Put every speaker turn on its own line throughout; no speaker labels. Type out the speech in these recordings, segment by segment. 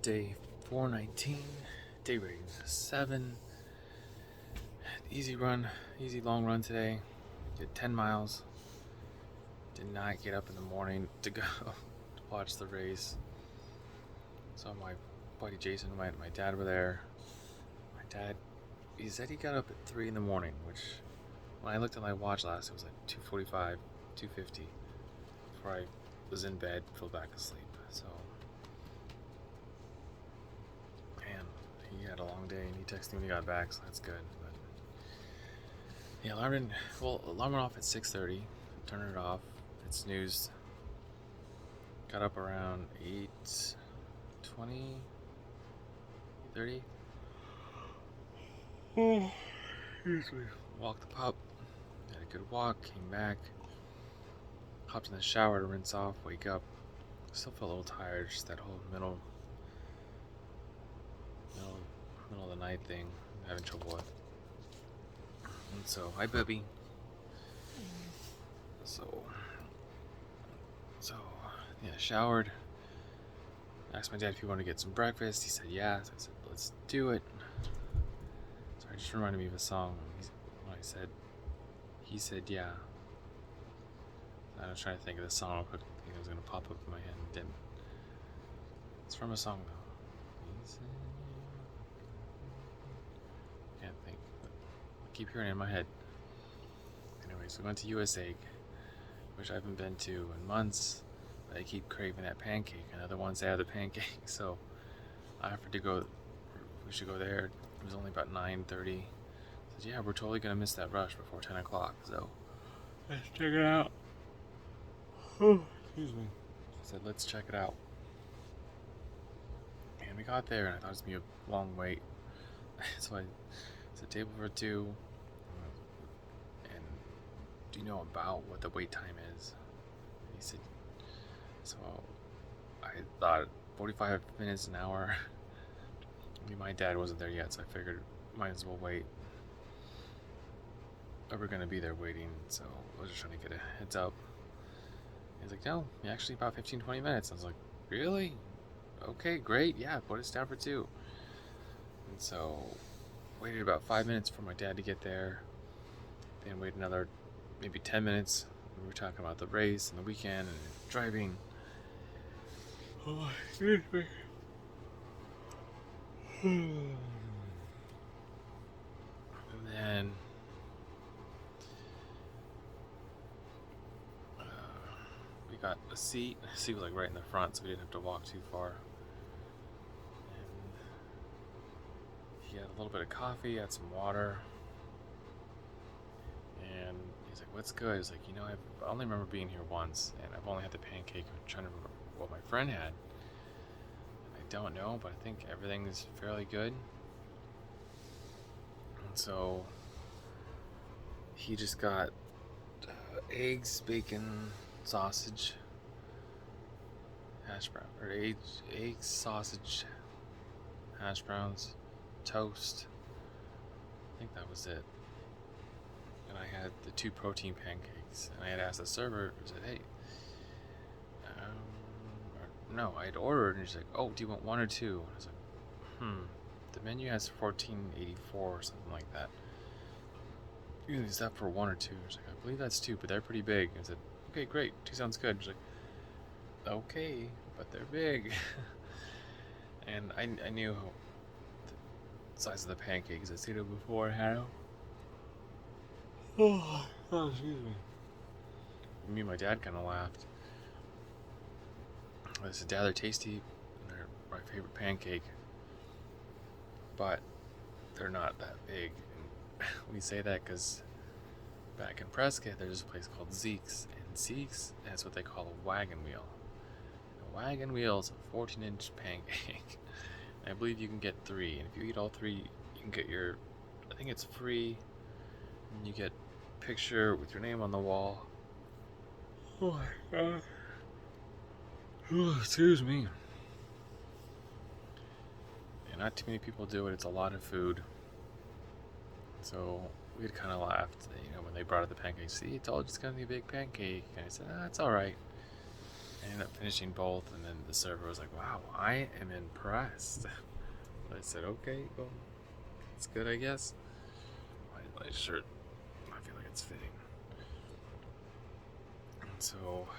day 419, day rating 7. Easy long run today. Did 10 miles. Did not get up in the morning to go to watch the race. So my buddy Jason and my dad were there. My dad, he said he got up at 3 in the morning, which when I looked at my watch last, it was like 2:45, 2:50 before I was in bed, fell back asleep. So, man, he had a long day and he texted me when he got back, so that's good. But yeah, alarm went off at 6:30. Turned it off. It snoozed. Got up around 8:20, 8:30. Oh, excuse me. Walked the pup. Had a good walk. Came back. Hopped in the shower to rinse off. Wake up. Still felt a little tired. Just that whole middle of the night thing I'm having trouble with. And so, hi, Bubby. So yeah, showered. Asked my dad if he wanted to get some breakfast. He said yeah. So I said, let's do it. Sorry, it just reminded me of a song. When he said yeah. I was trying to think of the song real quick. I think it was going to pop up in my head and didn't. It's from a song though. Can't think. But I keep hearing it in my head. Anyways, we went to US Egg, which I haven't been to in months. But I keep craving that pancake. Another one say I have the pancake, so I offered to go. We should go there. It was only about 9:30. I said, yeah, we're totally gonna miss that rush before 10 o'clock. So let's check it out. Oh, excuse me. I said, let's check it out. And we got there, and I thought it was gonna be a long wait. So it's a table for two. And do you know about what the wait time is? He said. So I thought 45 minutes, an hour. I mean, my dad wasn't there yet, so I figured might as well wait. But we're gonna be there waiting, so I was just trying to get a heads up. He's like, no, actually about 15-20 minutes. I was like, really? Okay, great, yeah, put us down for 2. And so waited about 5 minutes for my dad to get there. Then waited another maybe 10 minutes. We were talking about the race and the weekend and driving. Oh, excuse me. And then we got a seat. The seat was like right in the front, so we didn't have to walk too far. And he had a little bit of coffee, had some water. And he's like, what's good? He's like, I only remember being here once, and I've only had the pancake. I'm trying to remember what my friend had. I don't know, but I think everything is fairly good. And so he just got eggs, bacon, sausage, hash brown, or eggs, sausage, hash browns, toast. I think that was it. And I had the 2 protein pancakes, and I had asked the server, I said, hey, no, I had ordered, and she's like, oh, do you want 1 or 2? And I was like, the menu has $14.84 or something like that. Is that for 1 or 2? She's like, I believe that's 2, but they're pretty big. I said, okay, great, 2 sounds good. She's like, okay, but they're big. And I knew the size of the pancakes. I'd seen them before. I had them. Oh, excuse me. Me and my dad kind of laughed. I said, Dad, they're tasty. They're my favorite pancake. But they're not that big. And we say that because back in Prescott, there's a place called Zeke's. And Zeke's, that's what they call a wagon wheel. A wagon wheel is a 14-inch pancake. And I believe you can get 3. And if you eat all 3, you can get I think it's free. And you get a picture with your name on the wall. Oh my God. Oh, excuse me. And not too many people do it. It's a lot of food. So we had kind of laughed, when they brought out the pancakes. See, I told you it's going to be a big pancake. And I said, it's all right. I ended up finishing both, and then the server was like, "Wow, I am impressed." I said, "Okay, well, it's good, I guess." My shirt, I feel like it's fitting. And so,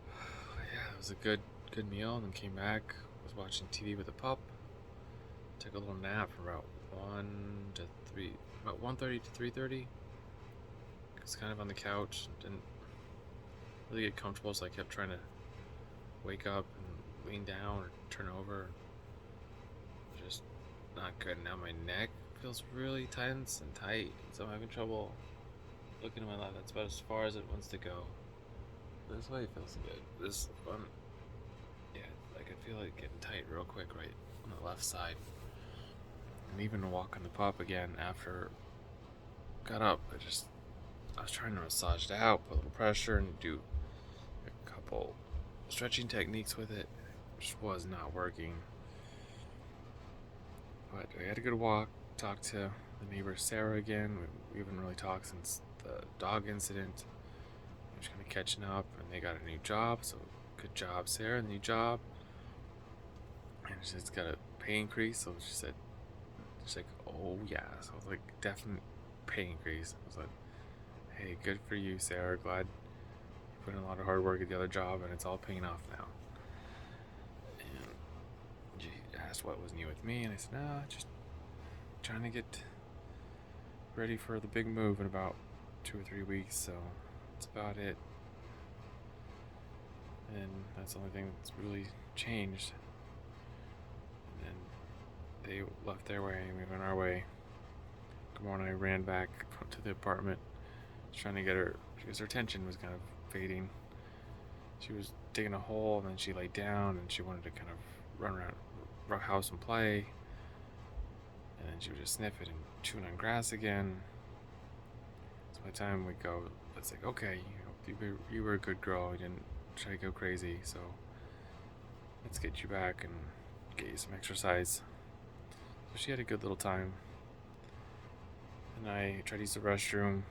yeah, it was a good meal, and then came back. Was watching TV with the pup. Took a little nap from about 1:30 to 3:30. I was kind of on the couch, didn't really get comfortable, so I kept trying to wake up and lean down or turn over. Just not good. Now my neck feels really tense and tight, so I'm having trouble looking at my lap. That's about as far as it wants to go. This way feels good. This one, yeah, I can feel it getting tight real quick right on the left side. And even walking the pup again after got up, I was trying to massage it out, put a little pressure, and do a couple stretching techniques with it. It just was not working. But I had a good walk, talked to the neighbor Sarah again. We haven't really talked since the dog incident. We're just kind of catching up, and they got a new job, so good job, Sarah, the new job. And she's got a pay increase, so she's like, oh yeah. So I was like, definite pay increase. I was like, hey, good for you, Sarah. Glad you put in a lot of hard work at the other job, and it's all paying off now. And she asked what was new with me, and I said, nah, just trying to get ready for the big move in about 2 or 3 weeks, so that's about it. And that's the only thing that's really changed. And then they left their way, and we went our way. Tomorrow and I ran back to the apartment, trying to get her, because her attention was kind of fading. She was digging a hole, and then she laid down, and she wanted to kind of run around the house and play. And then she would just sniff it and chewing on grass again. So by the time we go, it's like, okay, you were a good girl. You didn't try to go crazy, so let's get you back and get you some exercise. So she had a good little time. And I tried to use the restroom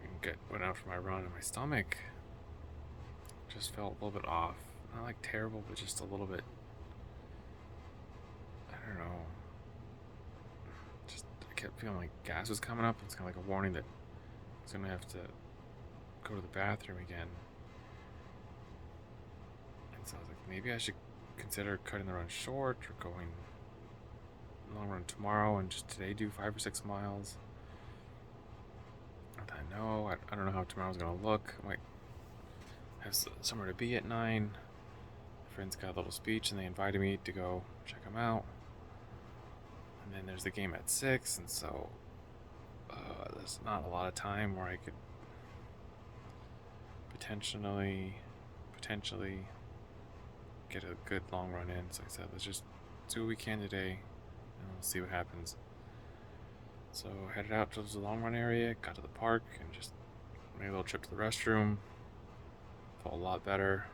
and went out for my run, and my stomach just felt a little bit off. Not like terrible, but just a little bit, I don't know. Just I kept feeling like gas was coming up. It's kind of like a warning that I was gonna have to go to the bathroom again. And so I was like, maybe I should consider cutting the run short or going long run tomorrow and just today do 5 or 6 miles. I thought, no, I don't know how tomorrow's gonna look. I might have somewhere to be at 9. My friends got a little speech and they invited me to go check them out. And then there's the game at 6, and so there's not a lot of time where I could potentially get a good long run in. So I said, let's just do what we can today, and we'll see what happens. So I headed out to the long run area, got to the park, and just made a little trip to the restroom. Felt a lot better.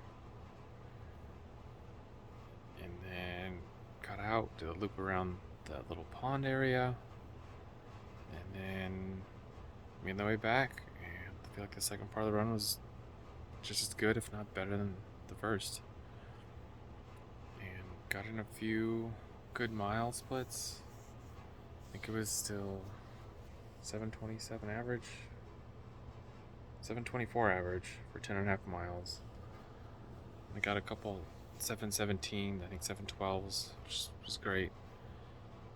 And then got out, did a loop around the little pond area, and then made my way back. And I feel like the second part of the run was just as good, if not better, than the first. And got in a few good mile splits. I think it was still 7:27 average, 7:24 average for 10.5 miles. I got a couple 7:17, I think 7:12s, which was great.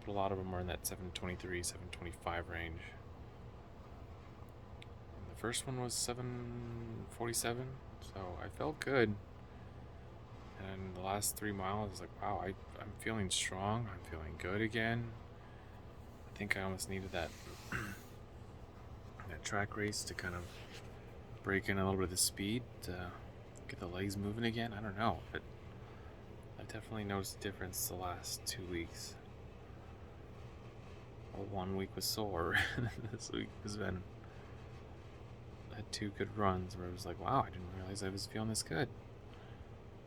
But a lot of them were in that 7:23, 7:25 range. And the first one was 7:47, so I felt good. And the last 3 miles, I was like, wow, I'm feeling strong. I'm feeling good again. I think I almost needed that that track race to kind of break in a little bit of the speed to get the legs moving again. I don't know, but I definitely noticed a difference the last 2 weeks. Well, 1 week was sore. This week has been, I had 2 good runs where it was like, wow, I didn't realize I was feeling this good.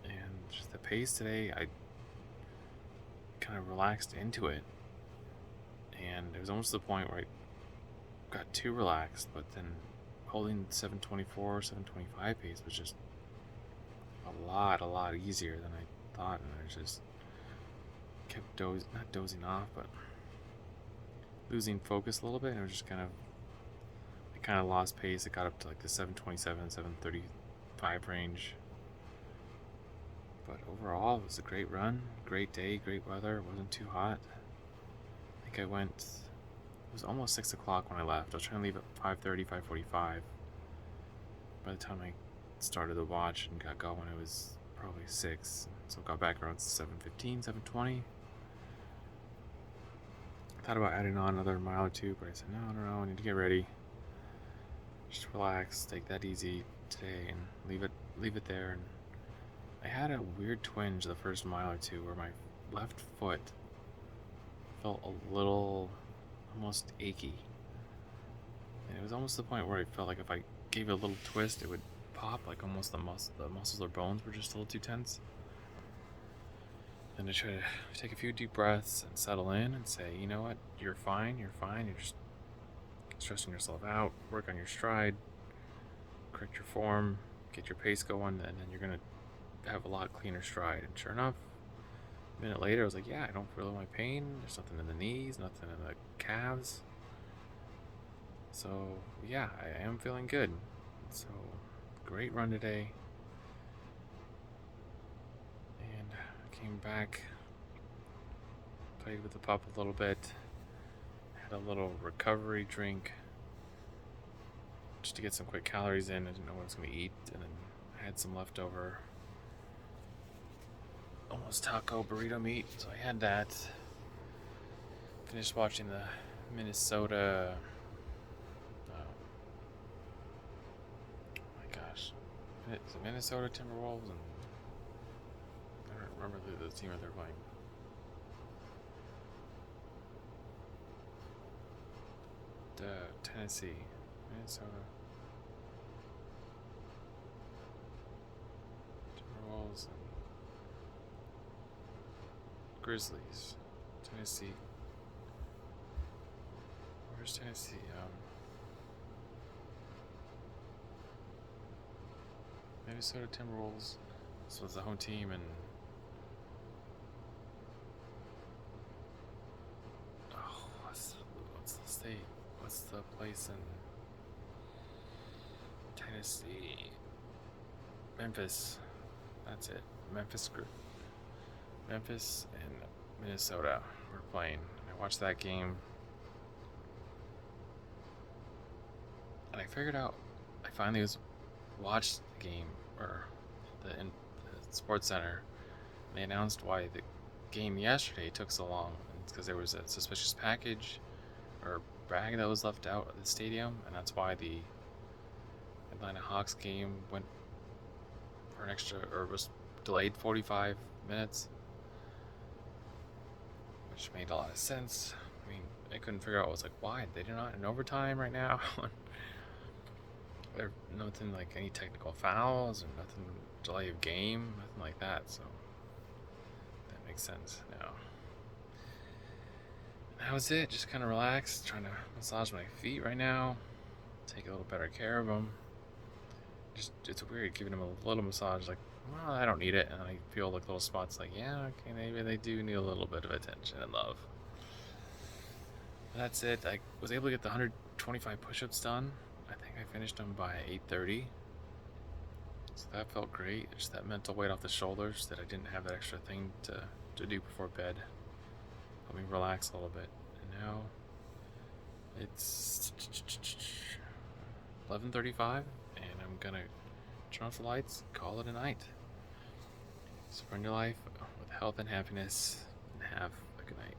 And just the pace today, I kind of relaxed into it. And it was almost to the point where I got too relaxed, but then holding 724, 725 pace was just a lot easier than I thought, and I just kept not dozing off, but losing focus a little bit, and it was just I kind of lost pace. It got up to like the 727, 735 range. But overall, it was a great run, great day, great weather. It wasn't too hot. I think it was almost 6 o'clock when I left. I was trying to leave at 5:30, 5:45. By the time I started the watch and got going, it was probably 6. So I got back around 7:15, 7:20. I thought about adding on another mile or two, but I said, no, I need to get ready. Just relax, take that easy today, and leave it there. And I had a weird twinge the first mile or two where my left foot felt a little almost achy. And it was almost the point where I felt like if I gave it a little twist, it would pop, like almost the muscles or bones were just a little too tense. And I try to take a few deep breaths and settle in and say, you know what, you're fine, you're just stressing yourself out, work on your stride, correct your form, get your pace going, and then you're going to have a lot cleaner stride. And sure enough, a minute later, I was like, yeah, I don't feel my pain. There's nothing in the knees, nothing in the calves. So, yeah, I am feeling good. So, great run today. And I came back, played with the pup a little bit, had a little recovery drink just to get some quick calories in. I didn't know what I was going to eat, and then I had some leftover almost taco burrito meat, so I had that. Finished watching the Minnesota it's the Minnesota Timberwolves, and I don't remember the team that they're playing. Tennessee, Minnesota Timberwolves, and Grizzlies, Tennessee. Where's Tennessee? Minnesota Timberwolves. This was the home team, and what's the state? What's the place in Tennessee? Memphis. That's it. Memphis and Minnesota were playing. I watched that game, and I figured out. I finally watched the game, or the Sports Center. They announced why the game yesterday took so long. It's because there was a suspicious package or bag that was left out at the stadium, and that's why the Atlanta Hawks game went for an extra, or was delayed 45 minutes, which made a lot of sense. I mean, I couldn't figure out. I was like, why? They're not in overtime right now. There's nothing like any technical fouls, and nothing delay of game, nothing like that. So that makes sense now. That was it. Just kind of relaxed, trying to massage my feet right now, take a little better care of them. Just, it's weird giving them a little massage, like, well, I don't need it, and I feel like little spots like, yeah, okay, maybe they do need a little bit of attention and love. That's it. I was able to get the 125 push-ups done. I think I finished them by 8:30. So that felt great. Just that mental weight off the shoulders that I didn't have that extra thing to do before bed. Helped me relax a little bit. And now it's 11:35, and I'm gonna turn off the lights, call it a night. Surrender life with health and happiness, and have a good night.